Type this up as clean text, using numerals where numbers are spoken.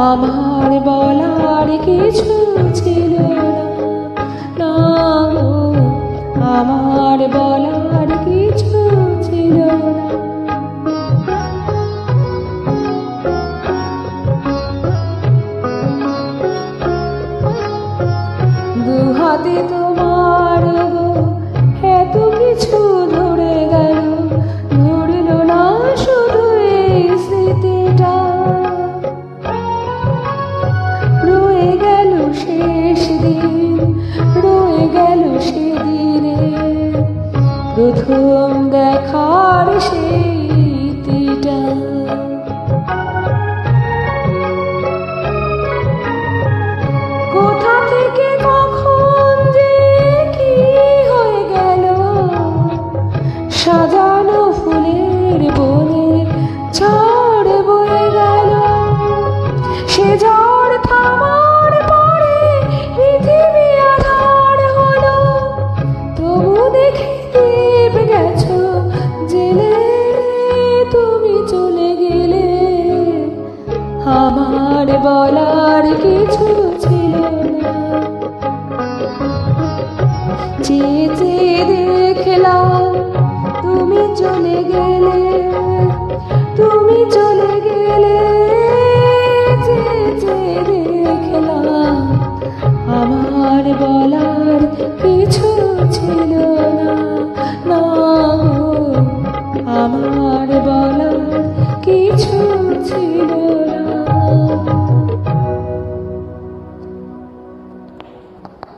আমার বলার কিছু ছিল না, গো, আমার বলার কিছু ছিল না। দুহাতে তোমার গো এত কিছু ধরে গেল, ধরল না শুধু এই স্মৃতিটা, রয়ে গেল শেষ দিন, রয়ে গেল সেদিনে প্রথম দেখার স্মৃতিটা। কোথা থেকে কখন যে কি হয়ে গেল, সাজানো ফুলের বনে ঝড় বয়ে গেল। সে ঝড় থামার পরে পৃথিবী আধার হলো, তবু দেখে দ্বীপ গেছো জেলে, তুমি চলে গেলে। আমার বলার কিছু ছিল না, চেয়ে চেয়ে দেখলাম তুমি চলে গেলে।